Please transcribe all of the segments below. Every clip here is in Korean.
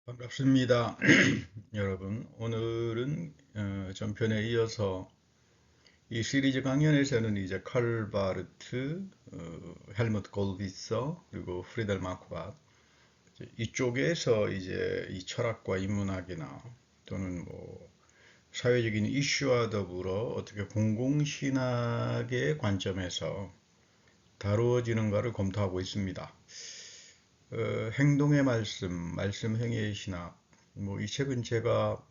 반갑습니다. 여러분, 오늘은 전편에 이어서 이 시리즈 강연에서는 이제 칼 바르트, 헬무트 골비서, 그리고 프리델 마크바 이쪽에서 이제 이 철학과 인문학이나 또는 뭐 사회적인 이슈와 더불어 어떻게 공공신학의 관점에서 다루어지는가를 검토하고 있습니다. 행동의 말씀, 말씀 행위의 신학, 뭐 이 책은 제가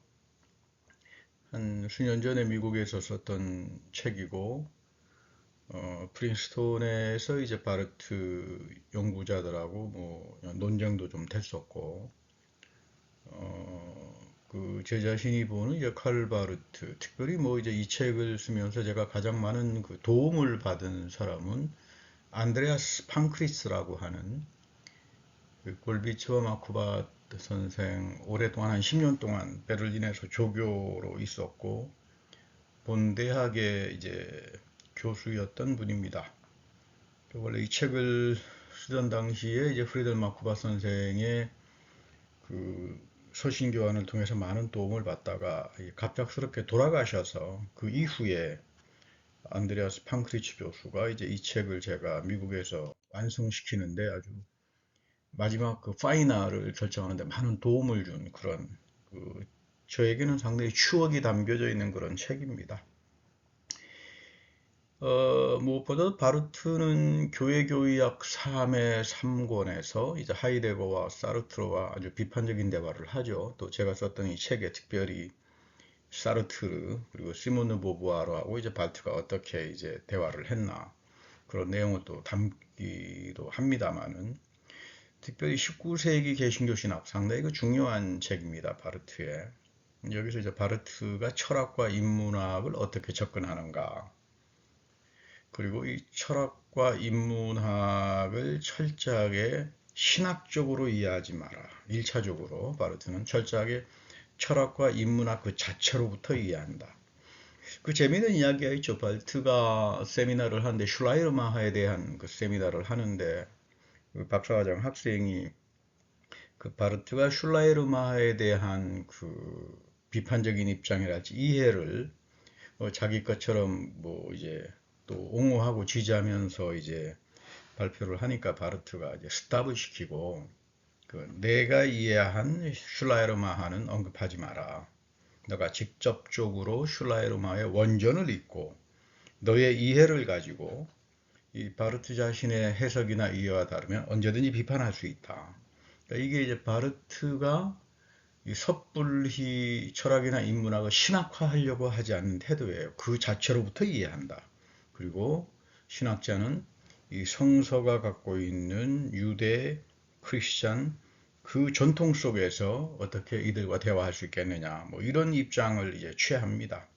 한 수년 전에 미국에서 썼던 책이고, 프린스톤에서 이제 바르트 연구자들하고 뭐 논쟁도 좀 됐었고, 그 제 자신이 보는 이제 칼 바르트, 특별히 뭐 이제 이 책을 쓰면서 제가 가장 많은 그 도움을 받은 사람은 안드레아스 팡크리스라고 하는 그 골비처 마쿠바트 선생 오랫동안 한 10년 동안 베를린에서 조교로 있었고 본 대학의 이제 교수였던 분입니다. 원래 이 책을 쓰던 당시에 이제 프리델 마쿠바 선생의 그 서신 교환을 통해서 많은 도움을 받다가 갑작스럽게 돌아가셔서 그 이후에 안드레아스 팡크리치 교수가 이제 이 책을 제가 미국에서 완성시키는데 아주 마지막 그 파이널을 결정하는데 많은 도움을 준 그런 그 저에게는 상당히 추억이 담겨져 있는 그런 책입니다. 무엇보다 바르트는 교회교의학 3의 3권에서 이제 하이데거와 사르트르와 아주 비판적인 대화를 하죠. 또 제가 썼던 이 책에 특별히 사르트르 그리고 시모르 보부아르하고 이제 바르트가 어떻게 이제 대화를 했나 그런 내용을 또 담기도 합니다만은 특별히 19세기 개신교 신학 상당히 그 중요한 책입니다. 바르트의 여기서 이제 바르트가 철학과 인문학을 어떻게 접근하는가 그리고 이 철학과 인문학을 철저하게 신학적으로 이해하지 마라. 1차적으로 바르트는 철저하게 철학과 인문학 그 자체로부터 이해한다. 그 재미있는 이야기가 있죠. 바르트가 세미나를 하는데 슐라이르마하에 대한 그 세미나를 하는데 그 박사과정 학생이 그 바르트가 슐라이르마하에 대한 그 비판적인 입장이랄지 이해를 자기 것처럼 뭐 이제 또 옹호하고 지지하면서 이제 발표를 하니까 바르트가 이제 스탑을 시키고 그 내가 이해한 슐라이르마하는 언급하지 마라. 너가 직접적으로 슐라이르마의 원전을 읽고 너의 이해를 가지고 이 바르트 자신의 해석이나 이해와 다르면 언제든지 비판할 수 있다. 그러니까 이게 이제 바르트가 이 섣불리 철학이나 인문학을 신학화하려고 하지 않는 태도예요. 그 자체로부터 이해한다. 그리고 신학자는 이 성서가 갖고 있는 유대, 크리스찬 그 전통 속에서 어떻게 이들과 대화할 수 있겠느냐. 뭐 이런 입장을 이제 취합니다.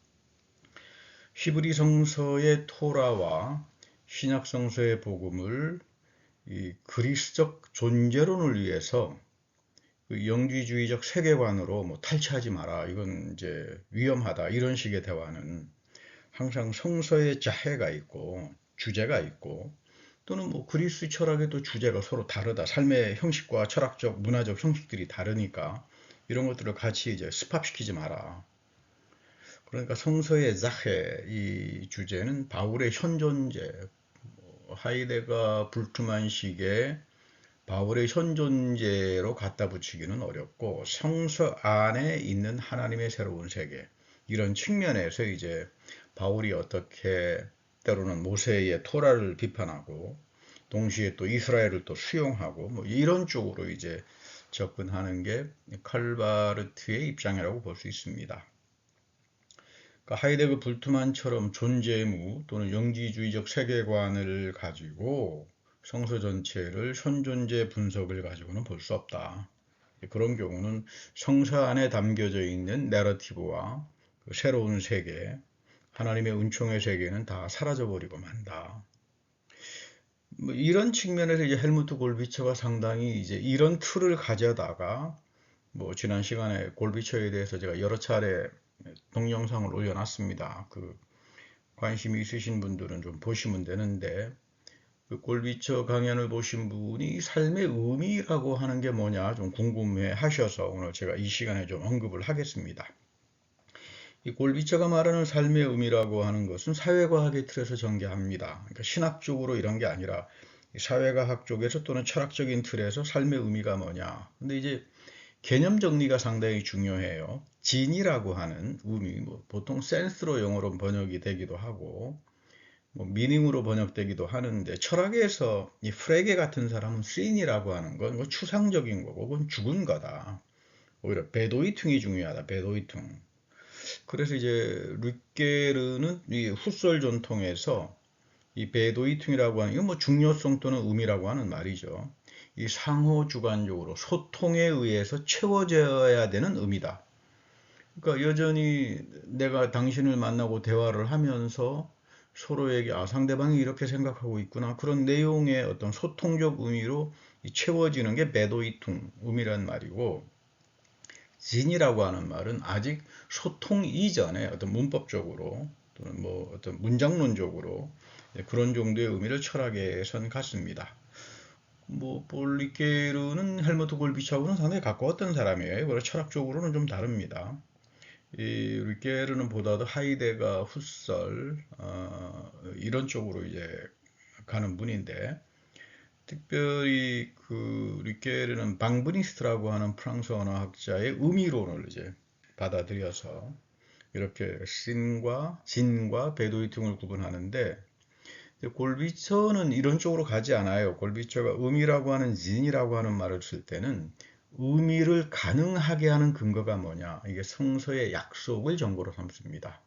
히브리 성서의 토라와 신약 성서의 복음을 이 그리스적 존재론을 위해서 그 영지주의적 세계관으로 뭐 탈취하지 마라. 이건 이제 위험하다. 이런 식의 대화는 항상 성서의 자해가 있고 주제가 있고 또는 뭐 그리스 철학에도 주제가 서로 다르다. 삶의 형식과 철학적, 문화적 형식들이 다르니까 이런 것들을 같이 이제 습합시키지 마라. 그러니까 성서의 자해 이 주제는 바울의 현존제, 하이데가 불트만식의 바울의 현존제로 갖다 붙이기는 어렵고 성서 안에 있는 하나님의 새로운 세계 이런 측면에서 이제 바울이 어떻게 때로는 모세의 토라를 비판하고 동시에 또 이스라엘을 또 수용하고 뭐 이런 쪽으로 이제 접근하는 게 칼바르트의 입장이라고 볼 수 있습니다. 그러니까 하이데거 불트만처럼 존재무 또는 영지주의적 세계관을 가지고 성서 전체를 현존재 분석을 가지고는 볼 수 없다. 그런 경우는 성서 안에 담겨져 있는 내러티브와 그 새로운 세계, 하나님의 은총의 세계는 다 사라져버리고 만다. 뭐 이런 측면에서 이제 헬무트 골비처가 상당히 이제 이런 틀을 가져다가 뭐 지난 시간에 골비처에 대해서 제가 여러 차례 동영상을 올려놨습니다. 그 관심이 있으신 분들은 좀 보시면 되는데 그 골비처 강연을 보신 분이 삶의 의미라고 하는 게 뭐냐 좀 궁금해 하셔서 오늘 제가 이 시간에 좀 언급을 하겠습니다. 이 골비처가 말하는 삶의 의미라고 하는 것은 사회과학의 틀에서 전개합니다. 그러니까 신학적으로 이런 게 아니라 사회과학 쪽에서 또는 철학적인 틀에서 삶의 의미가 뭐냐. 근데 이제 개념 정리가 상당히 중요해요. 진이라고 하는 의미, 뭐 보통 센스로 영어로 번역이 되기도 하고, 뭐 미닝으로 번역되기도 하는데 철학에서 이 프레게 같은 사람은 신이라고 하는 건 뭐 추상적인 거고 그건 죽은 거다. 오히려 베도이퉁이 중요하다. 베도이퉁. 그래서 이제 르게르는 이 후설 전통에서 이 베도이퉁이라고 하는 이건 뭐 중요성 또는 의미라고 하는 말이죠. 이 상호 주관적으로 소통에 의해서 채워져야 되는 의미다. 그러니까 여전히 내가 당신을 만나고 대화를 하면서 서로에게 상대방이 이렇게 생각하고 있구나 그런 내용의 어떤 소통적 의미로 채워지는 게 베도이퉁 의미란 말이고 진이라고 하는 말은 아직 소통 이전에 어떤 문법적으로 또는 뭐 어떤 문장론적으로 그런 정도의 의미를 철학에선 갖습니다. 뭐 볼리케르는 헬무트 골비처하고는 상당히 가까웠던 사람이에요. 그래서 철학적으로는 좀 다릅니다. 이 리케르는 보다도 하이데가 후설 이런 쪽으로 이제 가는 분인데 특별히 그 리케르는 방브니스트라고 하는 프랑스 언어학자의 의미론을 이제 받아들여서 이렇게 신과 진과 베도이퉁을 구분하는데 골비처는 이런 쪽으로 가지 않아요. 골비처가 의미라고 하는 진이라고 하는 말을 쓸 때는 의미를 가능하게 하는 근거가 뭐냐? 이게 성서의 약속을 정보로 삼습니다.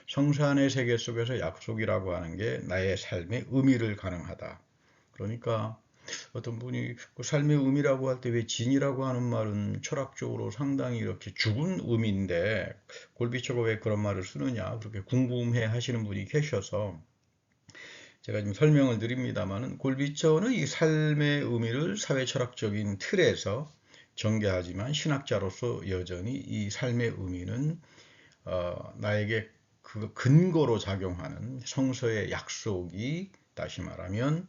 성서 안의 세계 속에서 약속이라고 하는 게 나의 삶의 의미를 가능하다. 그러니까 어떤 분이 그 삶의 의미라고 할 때 왜 진이라고 하는 말은 철학적으로 상당히 이렇게 죽은 의미인데 골비처가 왜 그런 말을 쓰느냐 그렇게 궁금해 하시는 분이 계셔서 제가 좀 설명을 드립니다만은 골비처는 이 삶의 의미를 사회 철학적인 틀에서 전개하지만 신학자로서 여전히 이 삶의 의미는 나에게 그 근거로 작용하는 성서의 약속이 다시 말하면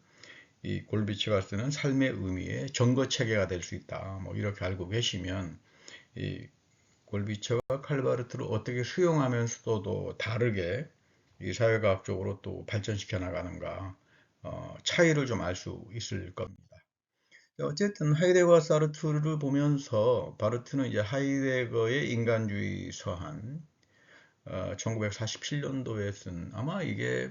이 골비처가 쓰는 삶의 의미의 전거 체계가 될 수 있다. 뭐 이렇게 알고 계시면 이 골비처가 칼바르트를 어떻게 수용하면서도 다르게 이 사회과학적으로 또 발전시켜 나가는가 차이를 좀 알 수 있을 겁니다. 어쨌든 하이데거와 사르트르를 보면서 바르트는 이제 하이데거의 인간주의 서한 1947년도에 쓴 아마 이게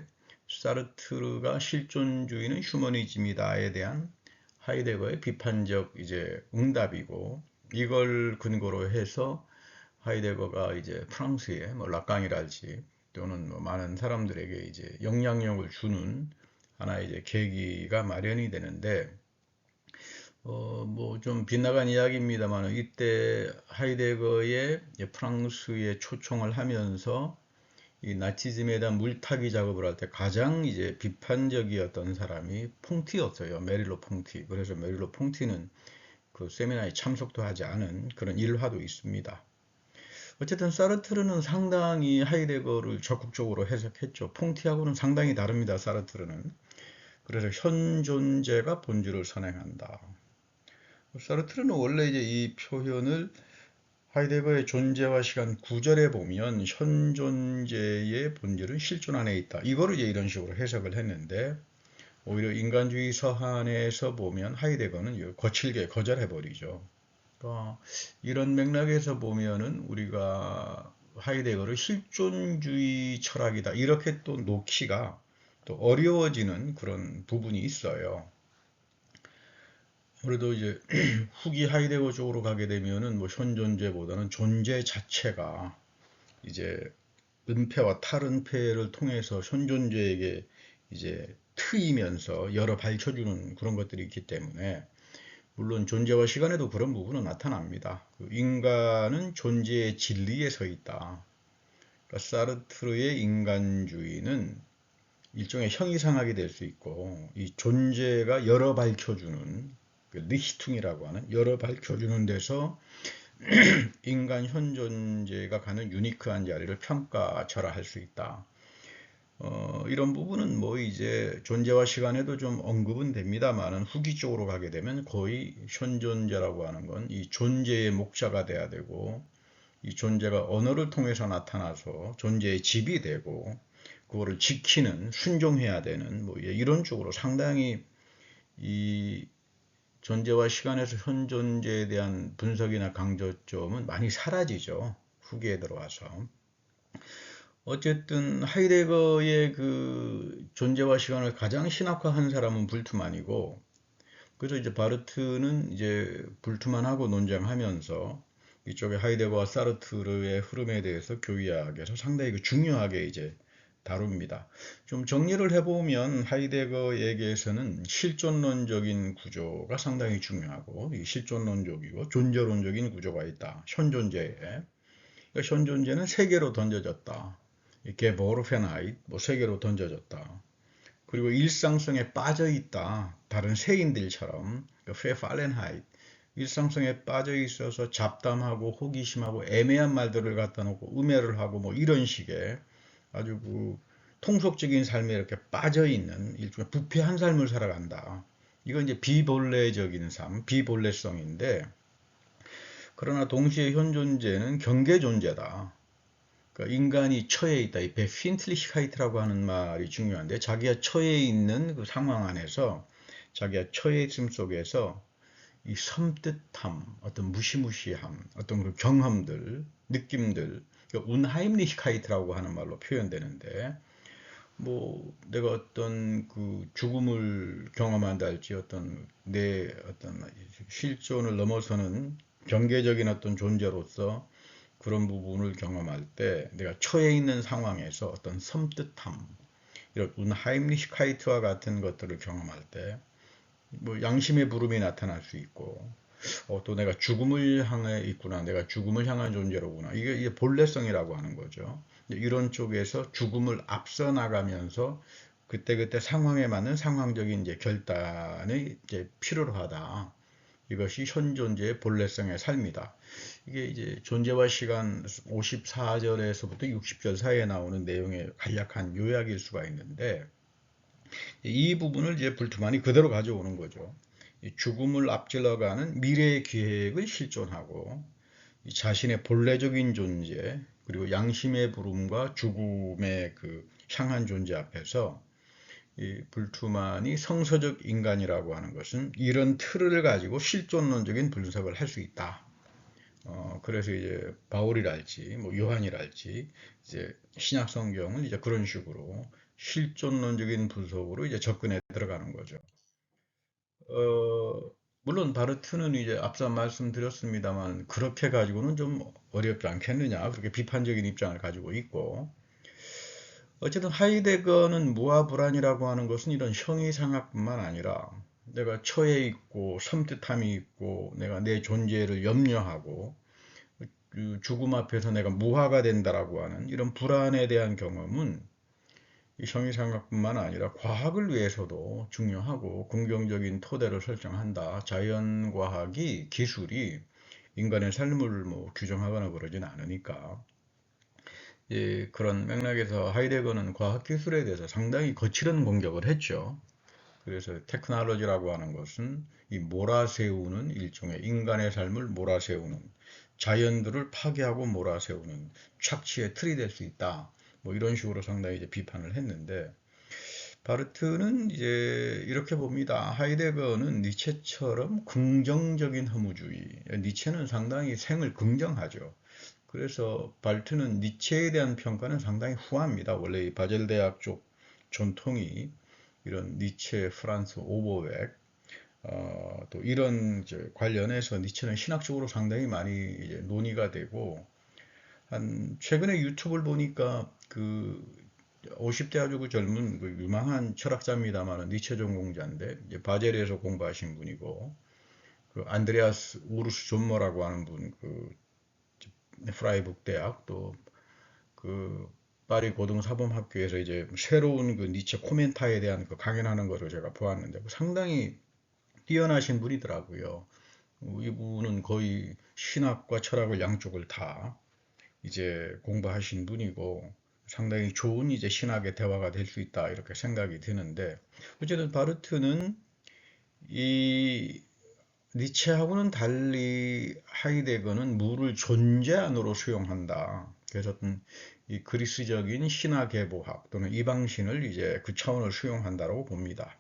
사르트르가 실존주의는 휴머니즘이다에 대한 하이데거의 비판적 이제 응답이고 이걸 근거로 해서 하이데거가 이제 프랑스의 뭐 락강이랄지 또는 뭐 많은 사람들에게 이제 영향력을 주는 하나의 이제 계기가 마련이 되는데 뭐 좀 빗나간 이야기입니다만 이때 하이데거의 프랑스에 초청을 하면서 이 나치즘에 대한 물타기 작업을 할 때 가장 이제 비판적이었던 사람이 퐁티였어요. 메릴로 퐁티. 그래서 메릴로 퐁티는 그 세미나에 참석도 하지 않은 그런 일화도 있습니다. 어쨌든 사르트르는 상당히 하이데거를 적극적으로 해석했죠. 퐁티하고는 상당히 다릅니다. 사르트르는. 그래서 현 존재가 본질을 선행한다. 사르트르는 원래 이제 이 표현을 하이데거의 존재와 시간 9절에 보면 현 존재의 본질은 실존 안에 있다. 이거를 이제 이런 식으로 해석을 했는데 오히려 인간주의 서한에서 보면 하이데거는 거칠게 거절해버리죠. 그러니까 이런 맥락에서 보면은 우리가 하이데거를 실존주의 철학이다. 이렇게 또 놓기가 또 어려워지는 그런 부분이 있어요. 그래도 이제 후기 하이데거 쪽으로 가게 되면은 뭐 현존재보다는 존재 자체가 이제 은폐와 탈은폐를 통해서 현존재에게 이제 트이면서 열어 밝혀주는 그런 것들이 있기 때문에 물론 존재와 시간에도 그런 부분은 나타납니다. 그 인간은 존재의 진리에 서 있다. 그러니까 사르트르의 인간주의는 일종의 형이상학이 될 수 있고 이 존재가 열어 밝혀주는 그 리히퉁이라고 하는 열어 밝혀주는 데서 인간 현존재가 가는 유니크한 자리를 평가절하할 수 있다. 이런 부분은 뭐 이제 존재와 시간에도 좀 언급은 됩니다만은 후기 쪽으로 가게 되면 거의 현존재라고 하는 건 이 존재의 목자가 돼야 되고 이 존재가 언어를 통해서 나타나서 존재의 집이 되고 그거를 지키는 순종해야 되는 뭐 이런 쪽으로 상당히 이 존재와 시간에서 현존재에 대한 분석이나 강조점은 많이 사라지죠. 후기에 들어와서. 어쨌든 하이데거의 그 존재와 시간을 가장 신학화한 사람은 불트만이고, 그래서 이제 바르트는 이제 불트만하고 논쟁하면서 이쪽에 하이데거와 사르트르의 흐름에 대해서 교의학에서 상당히 그 중요하게 이제 다룹니다. 좀 정리를 해보면 하이데거에게서는 실존론적인 구조가 상당히 중요하고, 이 실존론적이고 존재론적인 구조가 있다. 현존재에. 그러니까 현존재는 세계로 던져졌다. 이게 보르페나잇, 뭐 세계로 던져졌다. 그리고 일상성에 빠져 있다. 다른 세인들처럼 페팔렌하이트, 일상성에 빠져 있어서 잡담하고 호기심하고 애매한 말들을 갖다 놓고 음해를 하고 뭐 이런 식의 아주 그 통속적인 삶에 이렇게 빠져 있는 일종의 부패한 삶을 살아간다. 이건 이제 비본래적인 삶, 비본래성인데, 그러나 동시에 현존재는 경계 존재다. 그러니까 인간이 처해 있다. 이 베핀틀리히카이트라고 하는 말이 중요한데, 자기가 처해 있는 그 상황 안에서, 자기가 처해 있음 속에서 이 섬뜩함, 어떤 무시무시함, 어떤 그 경험들, 느낌들, 운하임리히카이트라고 하는 말로 표현되는데, 뭐 내가 어떤 그 죽음을 경험한다 할지 어떤 내 어떤 실존을 넘어서는 경계적인 어떤 존재로서 그런 부분을 경험할 때 내가 처해 있는 상황에서 어떤 섬뜩함, 이런 운하임리히카이트와 같은 것들을 경험할 때 뭐 양심의 부름이 나타날 수 있고, 또 내가 죽음을 향해 있구나, 내가 죽음을 향한 존재로구나, 이게 본래성이라고 하는 거죠. 이런 쪽에서 죽음을 앞서 나가면서 그때그때 상황에 맞는 상황적인 이제 결단이 이제 필요로 하다. 이것이 현존재의 본래성의 삶이다. 이게 이제 존재와 시간 54절에서부터 60절 사이에 나오는 내용의 간략한 요약일 수가 있는데, 이 부분을 이제 불트만이 그대로 가져오는 거죠. 죽음을 앞질러가는 미래의 계획을 실존하고 자신의 본래적인 존재, 그리고 양심의 부름과 죽음의 그 향한 존재 앞에서 이 불투만이 성서적 인간이라고 하는 것은 이런 틀을 가지고 실존론적인 분석을 할 수 있다. 그래서 이제 바울이랄지 뭐 요한이랄지 이제 신약 성경을 이제 그런 식으로 실존론적인 분석으로 이제 접근해 들어가는 거죠. 어, 물론 바르트는 이제 앞서 말씀드렸습니다만 그렇게 가지고는 좀 어렵지 않겠느냐, 그렇게 비판적인 입장을 가지고 있고, 어쨌든 하이데거는 무아불안이라고 하는 것은 이런 형이상학뿐만 아니라 내가 처해 있고 섬뜩함이 있고 내가 내 존재를 염려하고 그 죽음 앞에서 내가 무화가 된다라고 하는 이런 불안에 대한 경험은 이 형이상학뿐만 아니라 과학을 위해서도 중요하고 긍정적인 토대를 설정한다. 자연과학이 기술이 인간의 삶을 뭐 규정하거나 그러진 않으니까. 예, 그런 맥락에서 하이데거는 과학기술에 대해서 상당히 거칠은 공격을 했죠. 그래서 테크놀로지라고 하는 것은 이 몰아세우는 일종의 인간의 삶을 몰아세우는, 자연들을 파괴하고 몰아세우는 착취의 틀이 될 수 있다. 뭐 이런 식으로 상당히 이제 비판을 했는데, 바르트는 이제 이렇게 봅니다. 하이데거는 니체처럼 긍정적인 허무주의. 니체는 상당히 생을 긍정하죠. 그래서 바르트는 니체에 대한 평가는 상당히 후합니다. 원래 이 바젤 대학 쪽 전통이 이런 니체, 프란츠 오버웩, 또 이런 관련해서 니체는 신학적으로 상당히 많이 이제 논의가 되고, 한 최근에 유튜브를 보니까 그 50대 아주 그 젊은 그 유망한 철학자입니다만 니체 전공자인데 이제 바젤에서 공부하신 분이고, 그 안드레아스 우르스 존머라고 하는 분, 그 프라이북 대학 또 그 파리 고등사범학교에서 이제 새로운 그 니체 코멘타에 대한 그 강연하는 것을 제가 보았는데 상당히 뛰어나신 분이더라고요. 이분은 거의 신학과 철학을 양쪽을 다 이제 공부하신 분이고 상당히 좋은 이제 신학의 대화가 될 수 있다 이렇게 생각이 드는데 어쨌든 바르트는 이 니체하고는 달리 하이데거는 무를 존재 안으로 수용한다. 그래서 어떤 이 그리스적인 신화 계보학 또는 이방신을 이제 그 차원을 수용한다고 봅니다.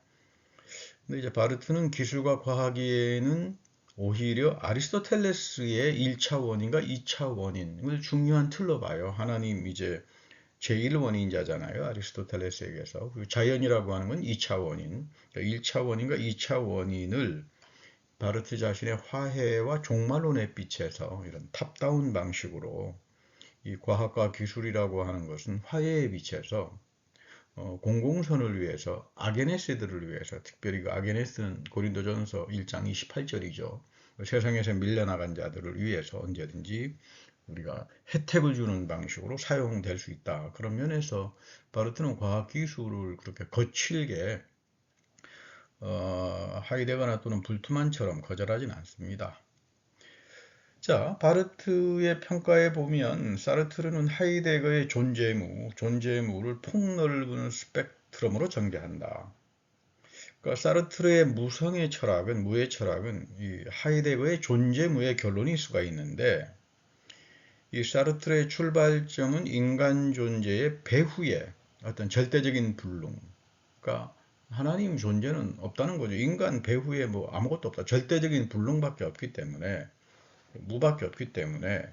근데 이제 바르트는 기술과 과학에는 오히려 아리스토텔레스의 1차 원인과 2차 원인을 중요한 틀로 봐요. 하나님 이제 제1원인자잖아요. 아리스토텔레스에게서. 그리고 자연이라고 하는 건 2차 원인. 그러니까 1차 원인과 2차 원인을 바르트 자신의 화해와 종말론에 비춰서 이런 탑다운 방식으로 이 과학과 기술이라고 하는 것은 화해에 비춰서 공공선을 위해서 아게네스들을 위해서 특별히 그 아게네스는 고린도전서 1장 28절이죠. 세상에서 밀려나간 자들을 위해서 언제든지 우리가 혜택을 주는 방식으로 사용될 수 있다. 그런 면에서 바르트는 과학 기술을 그렇게 거칠게 하이데거나 또는 불트만처럼 거절하진 않습니다. 자, 바르트의 평가에 보면 사르트르는 하이데거의 존재무를 폭넓은 스펙트럼으로 전개한다. 그러니까 사르트르의 무성의 철학은, 무의 철학은 이 하이데거의 존재무의 결론일 수가 있는데 이 사르트르의 출발점은 인간 존재의 배후의 어떤 절대적인 불능. 그러니까 하나님 존재는 없다는 거죠. 인간 배후에 뭐 아무것도 없다. 절대적인 불능밖에 없기 때문에 무밖에 없기 때문에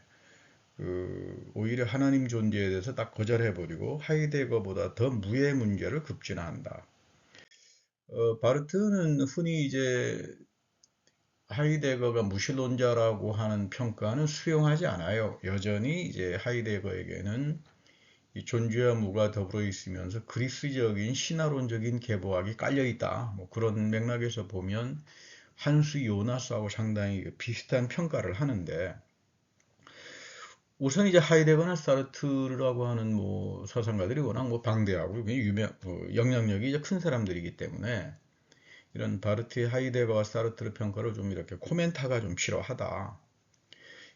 오히려 하나님 존재에 대해서 딱 거절해버리고 하이데거보다 더 무의 문제를 급진화한다. 바르트는 흔히 이제 하이데거가 무신론자라고 하는 평가는 수용하지 않아요. 여전히 이제 하이데거에게는 이 존재와 무가 더불어 있으면서 그리스적인 신화론적인 계보학이 깔려 있다. 뭐 그런 맥락에서 보면 한수 요나스하고 상당히 비슷한 평가를 하는데 우선 이제 하이데거나 사르트르라고 하는 뭐 사상가들이 워낙 뭐 방대하고 영향력이 이제 큰 사람들이기 때문에 이런 바르트의 하이데거와 사르트르 평가를 좀 이렇게 코멘트가 좀 필요하다.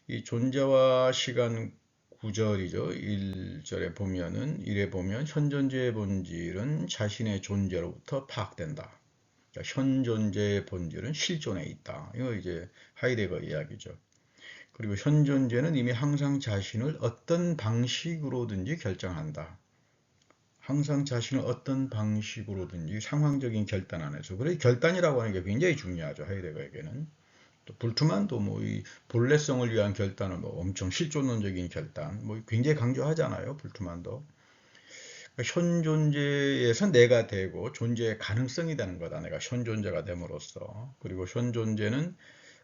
이 존재와 시간 구절이죠. 1절에 보면은 일에 보면 현존재의 본질은 자신의 존재로부터 파악된다. 그러니까 현 존재의 본질은 실존에 있다. 이거 이제 하이데거 이야기죠. 그리고 현 존재는 이미 항상 자신을 어떤 방식으로든지 결정한다. 항상 자신을 어떤 방식으로든지 상황적인 결단 안에서. 그래서 결단이라고 하는 게 굉장히 중요하죠. 하이데거에게는. 또 불투만도 뭐 이 본래성을 위한 결단은 뭐 엄청 실존론적인 결단, 뭐 굉장히 강조하잖아요. 불투만도. 그러니까 현 존재에서 내가 되고 존재의 가능성이 되는 거다. 내가 현 존재가 됨으로써. 그리고 현 존재는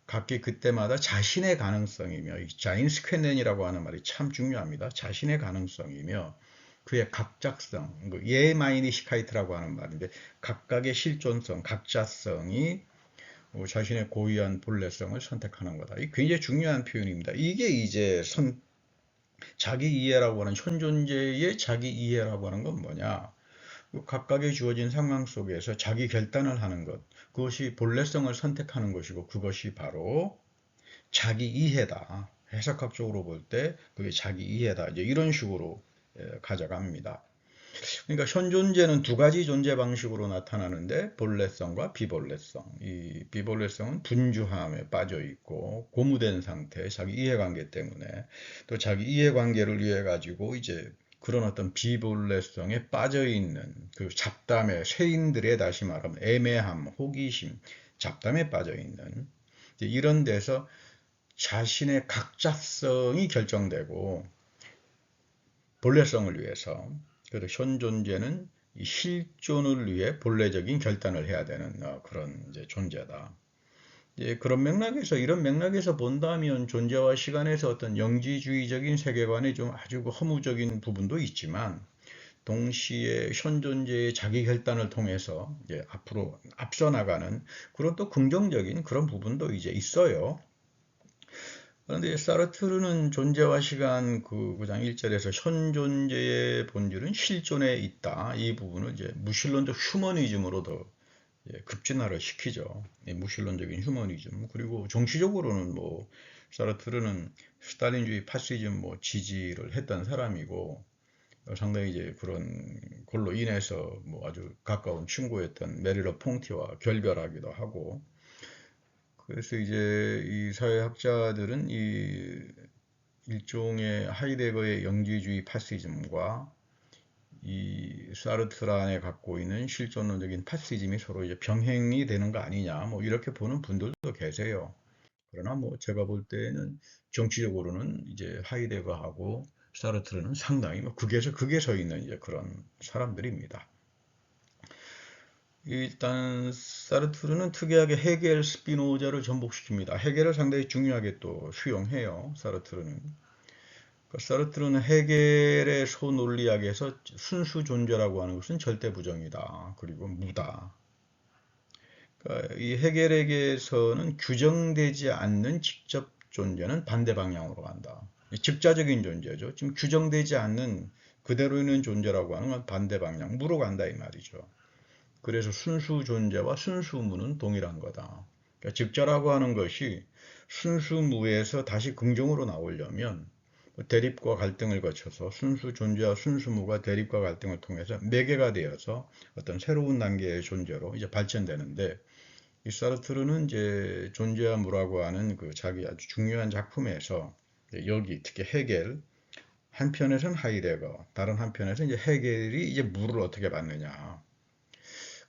각기 그때마다 자신의 가능성이며 자인스퀘넨이라고 하는 말이 참 중요합니다. 자신의 가능성이며 그의 각작성, 예마이니시카이트라고 하는 말인데 각각의 실존성, 각자성이 자신의 고유한 본래성을 선택하는 거다. 이 굉장히 중요한 표현입니다. 이게 이제 자기 이해라고 하는 현존재의 자기 이해라고 하는 건 뭐냐? 각각의 주어진 상황 속에서 자기 결단을 하는 것, 그것이 본래성을 선택하는 것이고 그것이 바로 자기 이해다. 해석학적으로 볼 때 그게 자기 이해다. 이제 이런 식으로 가져갑니다. 그러니까 현 존재는 두 가지 존재 방식으로 나타나는데 본래성과 비본래성. 이 비본래성은 분주함에 빠져 있고 고무된 상태, 자기 이해관계 때문에 또 자기 이해관계를 위해 가지고 이제 그런 어떤 비본래성에 빠져 있는 그 잡담에 쇠인들의 다시 말하면 애매함, 호기심, 잡담에 빠져 있는 이런 데서 자신의 각자성이 결정되고 본래성을 위해서 그래서 현 존재는 이 실존을 위해 본래적인 결단을 해야 되는 그런 이제 존재다. 그런 맥락에서 이런 맥락에서 본다면 존재와 시간에서 어떤 영지주의적인 세계관의 좀 아주 허무적인 부분도 있지만 동시에 현 존재의 자기 결단을 통해서 이제 앞으로 앞서 나가는 그런 또 긍정적인 그런 부분도 이제 있어요. 그런데 사르트르는 존재와 시간 그 9장 1절에서 현 존재의 본질은 실존에 있다. 이 부분을 이제 무신론적 휴머니즘으로 더 급진화를 시키죠. 무신론적인 휴머니즘. 그리고 정치적으로는 뭐 사르트르는 스탈린주의 파시즘 뭐 지지를 했던 사람이고 상당히 이제 그런 걸로 인해서 뭐 아주 가까운 친구였던 메릴러 퐁티와 결별하기도 하고, 그래서 이제 이 사회학자들은 이 일종의 하이데거의 영지주의 파시즘과 이 사르트르 안에 갖고 있는 실존론적인 파시즘이 서로 이제 병행이 되는 거 아니냐, 뭐 이렇게 보는 분들도 계세요. 그러나 뭐 제가 볼 때는 정치적으로는 이제 하이데거하고 사르트르는 상당히 뭐 극에서 극에 서 있는 이제 그런 사람들입니다. 일단 사르트르는 특이하게 헤겔, 스피노자를 전복시킵니다. 헤겔을 상당히 중요하게 또 수용해요. 사르트르는. 사르트르는 헤겔의 소논리학에서 순수 존재라고 하는 것은 절대 부정이다. 그리고 무다. 그러니까 이 헤겔에게서는 규정되지 않는 직접 존재는 반대 방향으로 간다. 즉자적인 존재죠. 지금 규정되지 않는 그대로 있는 존재라고 하는 건 반대 방향, 무로 간다 이 말이죠. 그래서 순수 존재와 순수 무는 동일한 거다. 그러니까 즉자라고 하는 것이 순수 무에서 다시 긍정으로 나오려면 대립과 갈등을 거쳐서 순수 존재와 순수 무가 대립과 갈등을 통해서 매개가 되어서 어떤 새로운 단계의 존재로 이제 발전되는데, 이 사르트르는 이제 존재와 무라고 하는 그 자기 아주 중요한 작품에서 여기 특히 헤겔 한편에서는 하이데거, 다른 한편에서는 이제 헤겔이 이제 무를 어떻게 받느냐.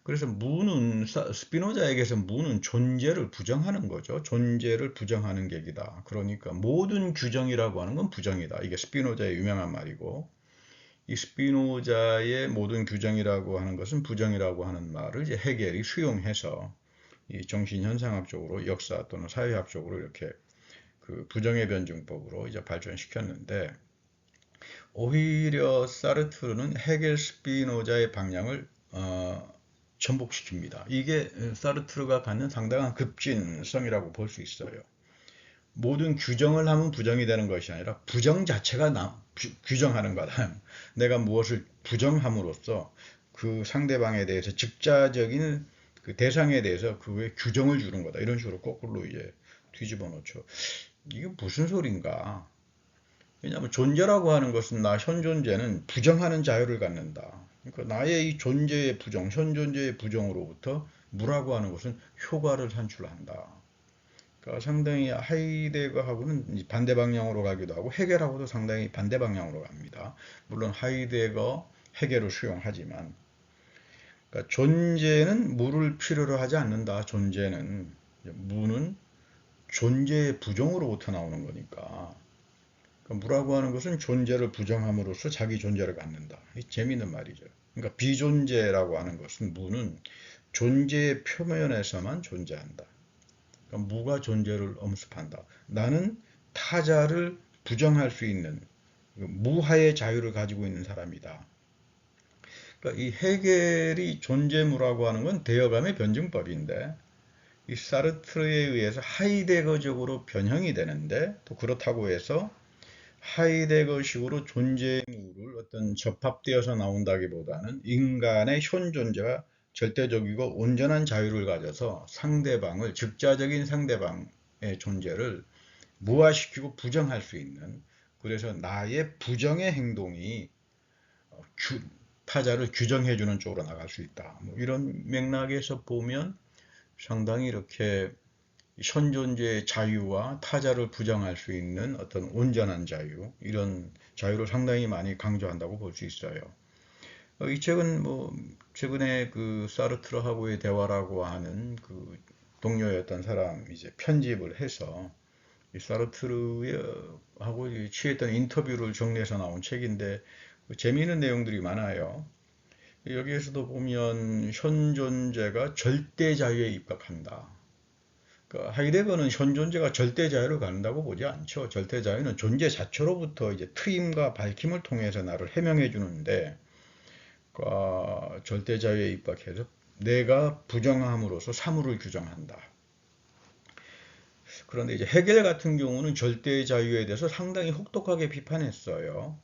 그래서 무는 스피노자에게서 무는 존재를 부정하는 거죠. 존재를 부정하는 객이다. 그러니까 모든 규정이라고 하는 건 부정이다. 이게 스피노자의 유명한 말이고, 이 스피노자의 모든 규정이라고 하는 것은 부정이라고 하는 말을 이제 헤겔이 수용해서 이 정신현상학적으로 역사 또는 사회학적으로 이렇게 그 부정의 변증법으로 이제 발전시켰는데, 오히려 사르트르는 헤겔 스피노자의 방향을 전복시킵니다. 이게 사르트르가 갖는 상당한 급진성이라고 볼 수 있어요. 모든 규정을 하면 부정이 되는 것이 아니라 부정 자체가 규정하는 거다. 내가 무엇을 부정함으로써 그 상대방에 대해서 즉자적인 그 대상에 대해서 그의 규정을 주는 거다. 이런 식으로 거꾸로 이제 뒤집어 놓죠. 이게 무슨 소린가? 왜냐하면 존재라고 하는 것은 나 현존재는 부정하는 자유를 갖는다. 그러니까 나의 이 존재의 부정, 현존재의 부정으로부터 무라고 하는 것은 효과를 산출한다. 그러니까 상당히 하이데거하고는 반대 방향으로 가기도 하고 헤겔하고도 상당히 반대 방향으로 갑니다. 물론 하이데거, 헤겔을 수용하지만, 그러니까 존재는 무를 필요로 하지 않는다. 존재는 무는 존재의 부정으로부터 나오는 거니까. 그러니까 무라고 하는 것은 존재를 부정함으로써 자기 존재를 갖는다. 재미있는 말이죠. 그러니까 비존재라고 하는 것은 무는 존재의 표면에서만 존재한다. 그러니까 무가 존재를 엄습한다. 나는 타자를 부정할 수 있는 무하의 자유를 가지고 있는 사람이다. 그러니까 이 헤겔이 존재무라고 하는 건 되어감의 변증법인데, 이 사르트르에 의해서 하이데거적으로 변형이 되는데, 또 그렇다고 해서 하이데거식으로 존재무를 어떤 접합되어서 나온다기보다는 인간의 현존재가 절대적이고 온전한 자유를 가져서 상대방을, 즉자적인 상대방의 존재를 무화시키고 부정할 수 있는, 그래서 나의 부정의 행동이 타자를 규정해주는 쪽으로 나갈 수 있다. 뭐 이런 맥락에서 보면 상당히 이렇게 현존재의 자유와 타자를 부정할 수 있는 어떤 온전한 자유, 이런 자유를 상당히 많이 강조한다고 볼 수 있어요. 이 책은 뭐 최근에 그 사르트르하고의 대화라고 하는 그 동료였던 사람 이제 편집을 해서 이 사르트르하고 취했던 인터뷰를 정리해서 나온 책인데 재미있는 내용들이 많아요. 여기에서도 보면 현존재가 절대 자유에 입각한다. 그러니까 하이데거는 현존재가 절대 자유를 갖는다고 보지 않죠. 절대 자유는 존재 자체로부터 이제 트임과 밝힘을 통해서 나를 해명해 주는데, 그러니까 절대 자유에 입각해서 내가 부정함으로써 사물을 규정한다. 그런데 이제 헤겔 같은 경우는 절대 자유에 대해서 상당히 혹독하게 비판했어요.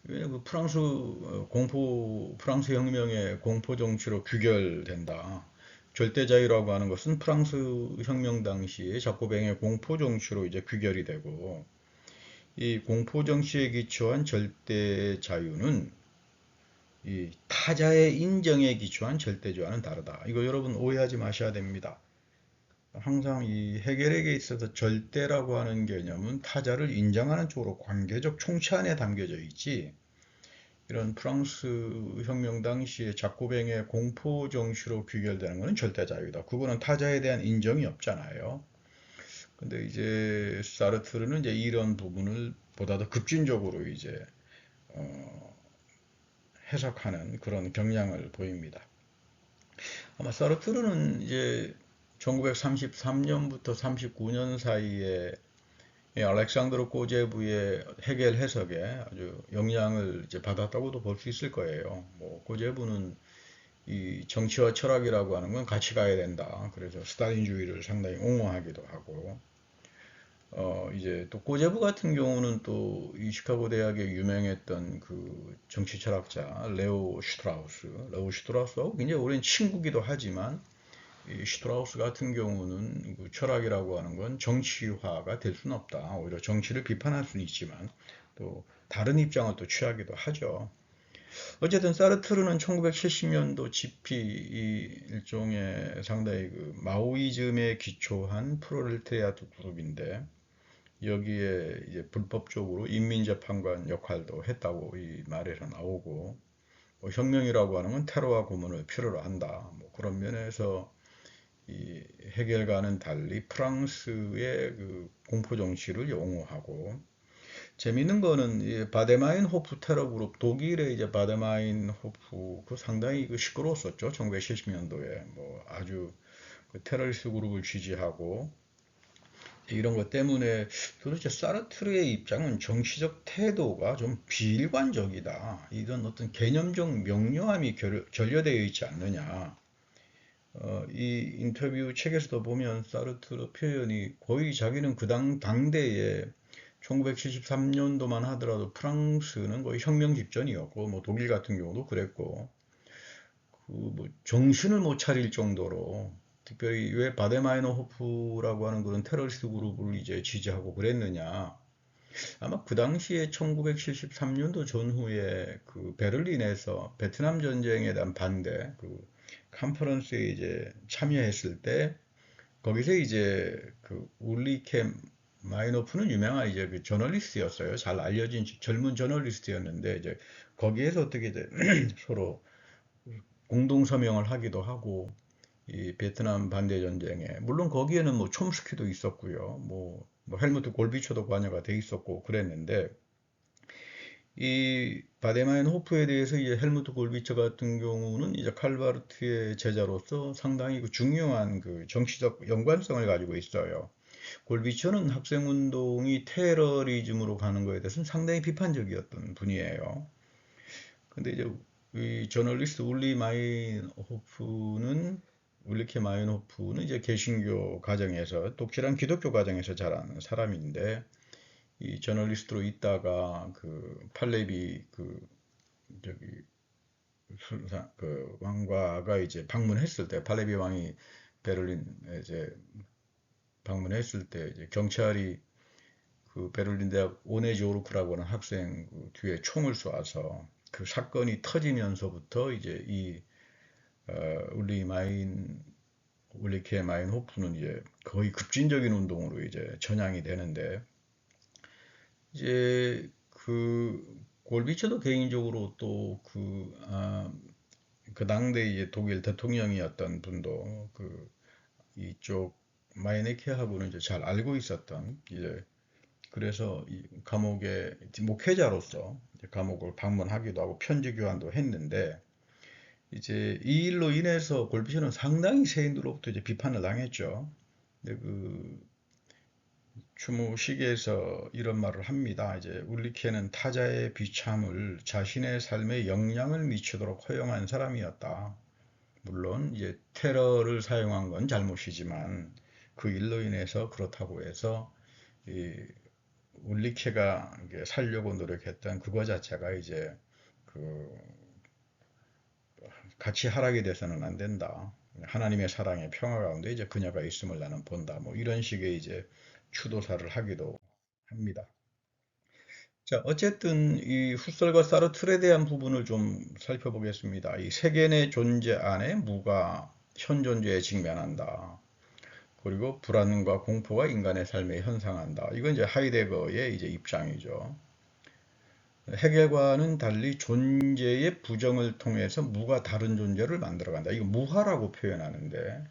왜냐면 그 프랑스 혁명의 공포 정치로 규결된다. 절대 자유라고 하는 것은 프랑스 혁명 당시에 자코뱅의 공포 정치로 이제 규결이 되고, 이 공포 정치에 기초한 절대 자유는 이 타자의 인정에 기초한 절대주와는 다르다. 이거 여러분 오해하지 마셔야 됩니다. 항상 이 해결에게 있어서 절대라고 하는 개념은 타자를 인정하는 쪽으로 관계적 총체 안에 담겨져 있지, 이런 프랑스 혁명 당시에 작고뱅의 공포 정시로 귀결되는 것은 절대 자유다. 그거는 타자에 대한 인정이 없잖아요. 근데 이제 사르트르는 이제 이런 부분을 보다 더 급진적으로 이제 해석하는 그런 경향을 보입니다. 아마 사르트르는 이제 1933년부터 39년 사이에 알렉산드로 꼬제부의 해겔 해석에 아주 영향을 이제 받았다고도 볼 수 있을 거예요. 뭐 꼬제부는 이 정치와 철학이라고 하는 건 같이 가야 된다. 그래서 스탈린주의를 상당히 옹호하기도 하고, 이제 또 꼬제부 같은 경우는 또 이 시카고 대학에 유명했던 그 정치 철학자 레오 슈트라우스하고 굉장히 오랜 친구기도 하지만, 이 슈트라우스 같은 경우는 그 철학이라고 하는 건 정치화가 될 수는 없다. 오히려 정치를 비판할 수는 있지만 또 다른 입장을 또 취하기도 하죠. 어쨌든 사르트르는 1970년도 집피, 이 일종의 상당히 그 마오이즘에 기초한 프롤레타리아트 그룹인데, 여기에 이제 불법적으로 인민재판관 역할도 했다고 이 말에서 나오고, 뭐 혁명이라고 하는 건 테러와 고문을 필요로 한다. 뭐 그런 면에서 이 해결과는 달리 프랑스의 그 공포 정치를 옹호하고, 재밌는 거는 이 바데마인호프 테러 그룹, 독일의 이제 바데마인호프 그 상당히 그 시끄러웠었죠. 1970년도에 뭐 아주 그 테러리스트 그룹을 지지하고, 이런 것 때문에 도대체 사르트르의 입장은 정치적 태도가 좀 비일관적이다, 이런 어떤 개념적 명료함이 결여되어 있지 않느냐. 이 인터뷰 책에서도 보면 사르트르 표현이 거의 자기는 그 당대에 1973년도만 하더라도 프랑스는 거의 혁명 직전이었고, 뭐 독일 같은 경우도 그랬고, 그 뭐 정신을 못 차릴 정도로, 특별히 왜 바데마이너호프라고 하는 그런 테러리스트 그룹을 이제 지지하고 그랬느냐. 아마 그 당시에 1973년도 전후에 그 베를린에서 베트남 전쟁에 대한 반대 그 컨퍼런스에 이제 참여했을 때, 거기서 이제 그 울리케 마이노프는 유명한 이제 그 저널리스트였어요. 잘 알려진 젊은 저널리스트였는데, 이제 거기에서 어떻게 이제 서로 공동 서명을 하기도 하고, 이 베트남 반대 전쟁에 물론 거기에는 뭐 촘스키도 있었고요. 뭐 헬무트 골비초도 관여가 돼 있었고 그랬는데, 이 바데마인 호프에 대해서 이제 헬무트 골비처 같은 경우는 이제 칼바르트의 제자로서 상당히 그 중요한 그 정치적 연관성을 가지고 있어요. 골비처는 학생운동이 테러리즘으로 가는 것에 대해서는 상당히 비판적이었던 분이에요. 근데 이제 이 저널리스트 울리케 마인호프는 이제 개신교 가정에서, 독실한 기독교 가정에서 자란 사람인데, 이 저널리스트로 있다가 그 팔레비 그 저기 그 왕과가 이제 방문했을 때, 팔레비 왕이 베를린에 이제 방문했을 때, 이제 경찰이 그 베를린 대학 오네지오르크라고 하는 학생 그 뒤에 총을 쏘아서 그 사건이 터지면서부터 이제 이 울리케 마인호프는 이제 거의 급진적인 운동으로 이제 전향이 되는데, 이제 그 골비처도 개인적으로 또 그 당대 이제 독일 대통령이었던 분도 그 이쪽 마이네케하고는 이제 잘 알고 있었던, 이제 그래서 이 감옥의 목회자로서 이제 감옥을 방문하기도 하고 편지 교환도 했는데, 이제 이 일로 인해서 골비처는 상당히 세인들로부터 이제 비판을 당했죠. 근데 그 추모식에서 이런 말을 합니다. 이제 울리케는 타자의 비참을 자신의 삶에 영향을 미치도록 허용한 사람이었다. 물론 이제 테러를 사용한 건 잘못이지만, 그 일로 인해서 그렇다고 해서 이 울리케가 살려고 노력했던 그거 자체가 이제 그 같이 하락이 돼서는 안 된다. 하나님의 사랑의 평화 가운데 이제 그녀가 있음을 나는 본다. 뭐 이런 식의 이제 추도사를 하기도 합니다. 자, 어쨌든 이 후설과 사르트르에 대한 부분을 좀 살펴보겠습니다. 이 세계의 존재 안에 무가 현 존재에 직면한다. 그리고 불안과 공포가 인간의 삶에 현상한다. 이건 이제 하이데거의 이제 입장이죠. 해결과는 달리 존재의 부정을 통해서 무가 다른 존재를 만들어간다. 이거 무하라고 표현하는데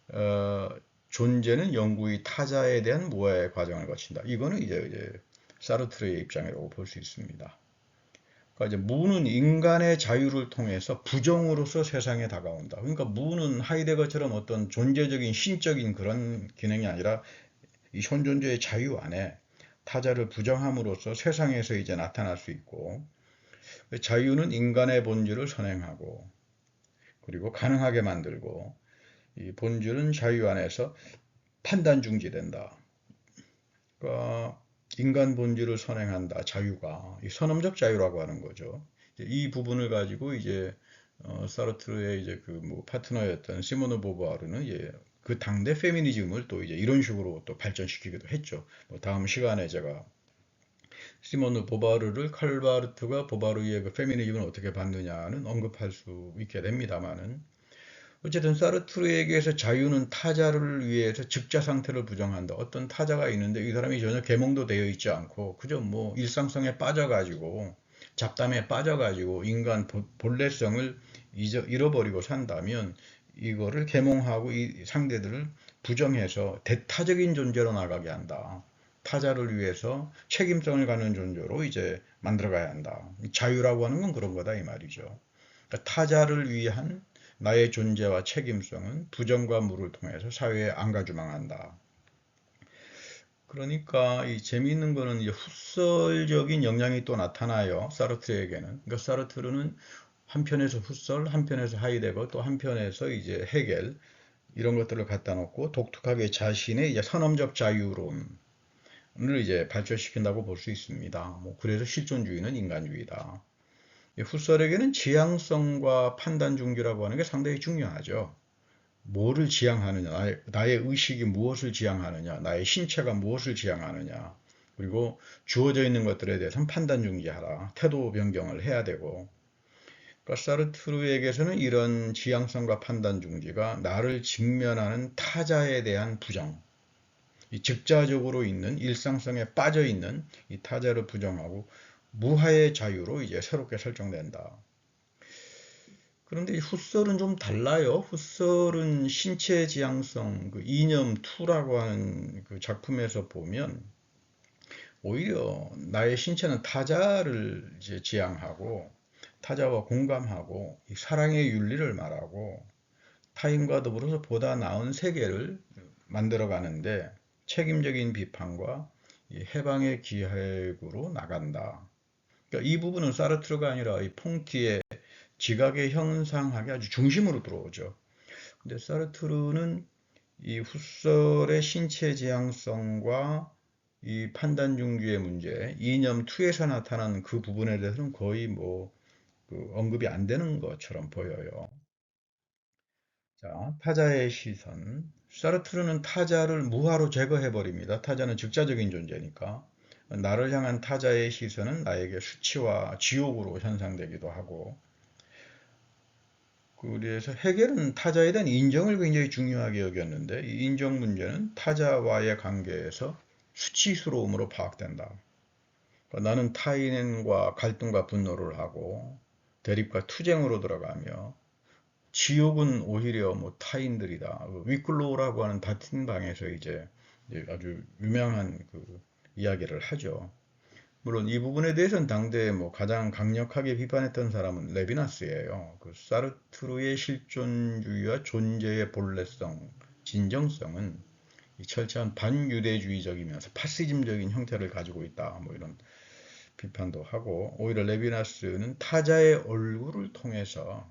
어, 존재는 영구히 타자에 대한 무아의 과정을 거친다. 이거는 이제 사르트르의 입장이라고 볼 수 있습니다. 그러니까 이제 무는 인간의 자유를 통해서 부정으로서 세상에 다가온다. 그러니까 무는 하이데거처럼 어떤 존재적인 신적인 그런 기능이 아니라 이 현존재의 자유 안에 타자를 부정함으로써 세상에서 이제 나타날 수 있고, 자유는 인간의 본질을 선행하고 그리고 가능하게 만들고, 이 본질은 자유 안에서 판단 중지된다. 그러니까 인간 본질을 선행한다. 자유가 이 선험적 자유라고 하는 거죠. 이 부분을 가지고 이제 사르트르의 이제 그 뭐 파트너였던 시모노 보부아르는 이제 그 당대 페미니즘을 또 이제 이런 식으로 또 발전시키기도 했죠. 뭐 다음 시간에 제가 시모노 보바르를 칼바르트가 보바르의 그 페미니즘을 어떻게 봤느냐는 언급할 수 있게 됩니다만은 어쨌든 사르트르에게서 자유는 타자를 위해서 즉자 상태를 부정한다. 어떤 타자가 있는데 이 사람이 전혀 계몽도 되어 있지 않고 그저 뭐 일상성에 빠져가지고 잡담에 빠져가지고 인간 본래성을 잃어버리고 산다면 이거를 계몽하고 이 상대들을 부정해서 대타적인 존재로 나가게 한다. 타자를 위해서 책임성을 갖는 존재로 이제 만들어가야 한다. 자유라고 하는 건 그런 거다 이 말이죠. 그러니까 타자를 위한 나의 존재와 책임성은 부정과 무를 통해서 사회에 안가주망한다. 그러니까 이 재미있는 거는 이제 후설적인 영향이 또 나타나요. 사르트르에게는. 그러니까 사르트르는 한편에서 후설, 한편에서 하이데거, 또 한편에서 이제 헤겔 이런 것들을 갖다 놓고 독특하게 자신의 이제 선험적 자유론을 이제 발전시킨다고 볼 수 있습니다. 뭐 그래서 실존주의는 인간주의다. 후설에게는 지향성과 판단 중기라고 하는 게 상당히 중요하죠. 뭐를 지향하느냐, 나의 의식이 무엇을 지향하느냐, 나의 신체가 무엇을 지향하느냐, 그리고 주어져 있는 것들에 대해서는 판단 중지하라, 태도 변경을 해야 되고, 그러니까 사르트르에게서는 이런 지향성과 판단 중지가 나를 직면하는 타자에 대한 부정, 이 즉자적으로 있는 일상성에 빠져 있는 이 타자를 부정하고 무하의 자유로 이제 새롭게 설정된다. 그런데 후설은 좀 달라요. 후설은 신체 지향성, 그 이념 2라고 하는 그 작품에서 보면 오히려 나의 신체는 타자를 이제 지향하고 타자와 공감하고 사랑의 윤리를 말하고 타인과 더불어서 보다 나은 세계를 만들어 가는데 책임적인 비판과 해방의 기획으로 나간다. 그러니까 이 부분은 사르트르가 아니라 이 퐁티의 지각의 형상학의 아주 중심으로 들어오죠. 근데 사르트르는 이 후설의 신체 지향성과 이 판단 중기의 문제, 이념 2에서 나타나는 그 부분에 대해서는 거의 뭐그 언급이 안 되는 것처럼 보여요. 자, 타자의 시선. 사르트르는 타자를 무하로 제거해 버립니다. 타자는 즉자적인 존재니까. 나를 향한 타자의 시선은 나에게 수치와 지옥으로 현상되기도 하고, 그래서 해결은 타자에 대한 인정을 굉장히 중요하게 여겼는데 이 인정 문제는 타자와의 관계에서 수치스러움으로 파악된다. 그러니까 나는 타인과 갈등과 분노를 하고 대립과 투쟁으로 들어가며 지옥은 오히려 뭐 타인들이다. 위클로우라고 하는 다틴 방에서 이제 아주 유명한 그 이야기를 하죠. 물론 이 부분에 대해서는 당대에 뭐 가장 강력하게 비판했던 사람은 레비나스예요. 그 사르트르의 실존주의와 존재의 본래성, 진정성은 이 철저한 반유대주의적이면서 파시즘적인 형태를 가지고 있다. 뭐 이런 비판도 하고 오히려 레비나스는 타자의 얼굴을 통해서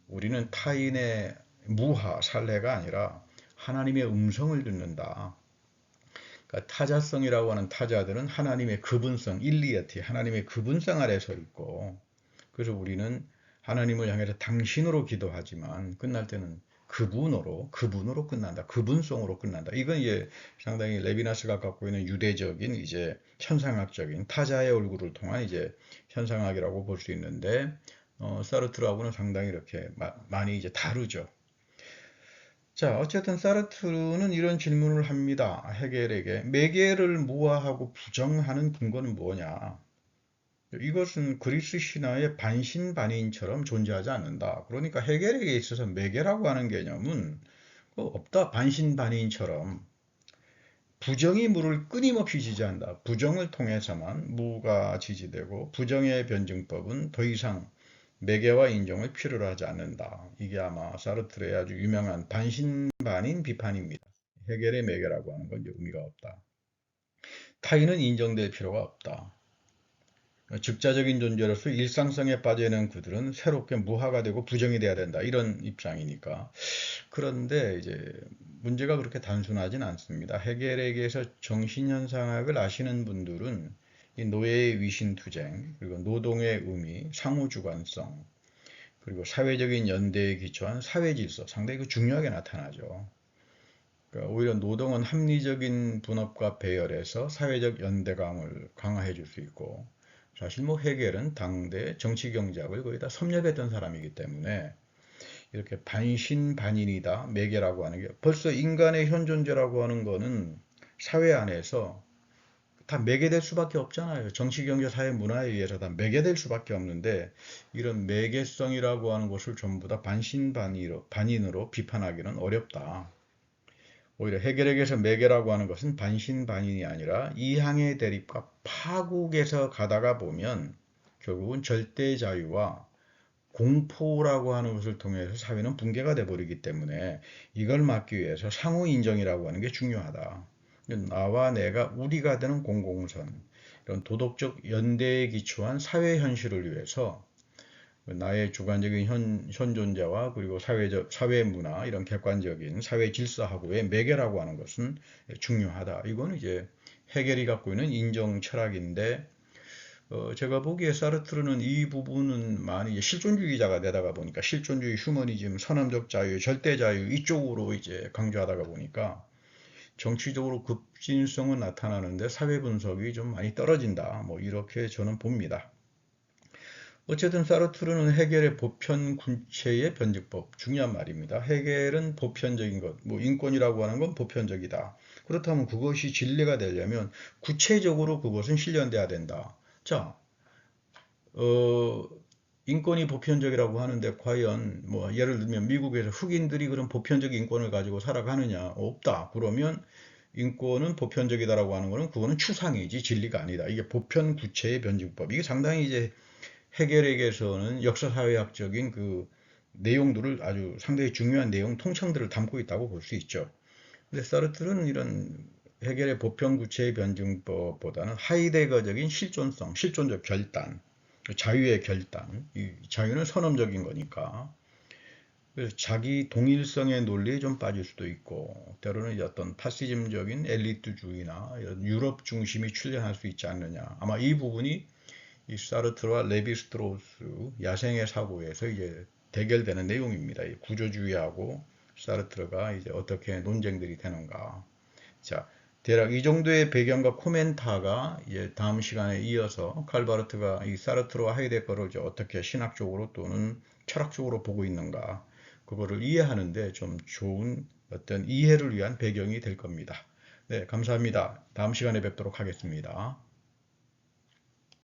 우리는 타인의 무하, 살해가 아니라 하나님의 음성을 듣는다. 그러니까 타자성이라고 하는 타자들은 하나님의 그분성, 일리어티, 하나님의 그분성 아래 서 있고, 그래서 우리는 하나님을 향해서 당신으로 기도하지만 끝날 때는 그분으로 끝난다. 그분송으로 끝난다. 이건 이제 상당히 레비나스가 갖고 있는 유대적인 이제 현상학적인 타자의 얼굴을 통한 이제 현상학이라고 볼 수 있는데, 사르트르하고는 상당히 이렇게 많이 이제 다르죠. 자, 어쨌든 사르트르는 이런 질문을 합니다. 헤겔에게 매개를 무화하고 부정하는 근거는 뭐냐? 이것은 그리스 신화의 반신반의인처럼 존재하지 않는다. 그러니까 헤겔에게 있어서 매개라고 하는 개념은 없다. 반신반의인처럼 부정이 무를 끊임없이 지지한다. 부정을 통해서만 무가 지지되고 부정의 변증법은 더 이상 매개와 인정을 필요로 하지 않는다. 이게 아마 사르트르의 아주 유명한 반신반인 비판입니다. 헤겔의 매개라고 하는 건 의미가 없다. 타인은 인정될 필요가 없다. 즉자적인 존재로서 일상성에 빠져있는 그들은 새롭게 무화가 되고 부정이 돼야 된다. 이런 입장이니까. 그런데 이제 문제가 그렇게 단순하진 않습니다. 헤겔에게서 정신현상학을 아시는 분들은 이 노예의 위신투쟁, 그리고 노동의 의미, 상호주관성, 그리고 사회적인 연대에 기초한 사회질서, 상당히 중요하게 나타나죠. 그러니까 오히려 노동은 합리적인 분업과 배열에서 사회적 연대감을 강화해 줄 수 있고, 사실 뭐 헤겔은 당대 정치경제학을 거의 다 섭렵했던 사람이기 때문에 이렇게 반신반인이다, 매개라고 하는 게 벌써 인간의 현존재라고 하는 거는 사회 안에서 다 매개될 수밖에 없잖아요. 정치, 경제, 사회, 문화에 의해서 다 매개될 수밖에 없는데 이런 매개성이라고 하는 것을 전부 다 반신반인으로 비판하기는 어렵다. 오히려 헤겔에게서 매개라고 하는 것은 반신반인이 아니라 이항의 대립과 파국에서 가다가 보면 결국은 절대 자유와 공포라고 하는 것을 통해서 사회는 붕괴가 돼버리기 때문에 이걸 막기 위해서 상호 인정이라고 하는 게 중요하다. 나와 내가 우리가 되는 공공선, 이런 도덕적 연대에 기초한 사회 현실을 위해서 나의 주관적인 현존자와 그리고 사회 문화, 이런 객관적인 사회 질서하고의 매개라고 하는 것은 중요하다. 이거는 이제 헤겔이 갖고 있는 인정 철학인데, 제가 보기에 사르트르는 이 부분은 많이 실존주의자가 되다가 보니까 실존주의, 휴머니즘, 선언적 자유, 절대 자유 이쪽으로 이제 강조하다가 보니까 정치적으로 급진성은 나타나는데 사회 분석이 좀 많이 떨어진다. 뭐 이렇게 저는 봅니다. 어쨌든 사르트르는 헤겔의 보편군체의 변증법, 중요한 말입니다. 헤겔은 보편적인 것, 뭐 인권이라고 하는 건 보편적이다. 그렇다면 그것이 진리가 되려면 구체적으로 그것은 실현돼야 된다. 자, 인권이 보편적이라고 하는데 과연 뭐 예를 들면 미국에서 흑인들이 그런 보편적 인권을 가지고 살아가느냐? 없다. 그러면 인권은 보편적이다라고 하는 거는 그거는 추상이지 진리가 아니다. 이게 보편 구체의 변증법. 이게 상당히 이제 헤겔에게서는 역사사회학적인 그 내용들을 아주 상당히 중요한 내용 통찰들을 담고 있다고 볼 수 있죠. 근데 사르트르는 이런 헤겔의 보편구체의 변증법보다는 하이데거적인 실존성, 실존적 결단, 자유의 결단, 이 자유는 선언적인 거니까 그래서 자기 동일성의 논리에 좀 빠질 수도 있고 때로는 어떤 파시즘적인 엘리트주의나 유럽 중심이 출현할 수 있지 않느냐. 아마 이 부분이 이 사르트르와 레비스트로스 야생의 사고에서 이제 대결되는 내용입니다. 이 구조주의하고 사르트르가 이제 어떻게 논쟁들이 되는가. 자, 대략 이 정도의 배경과 코멘타가 이제 다음 시간에 이어서 칼바르트가 이 사르트르와 하이데거를 이제 어떻게 신학적으로 또는 철학적으로 보고 있는가. 그거를 이해하는데 좀 좋은 어떤 이해를 위한 배경이 될 겁니다. 네, 감사합니다. 다음 시간에 뵙도록 하겠습니다.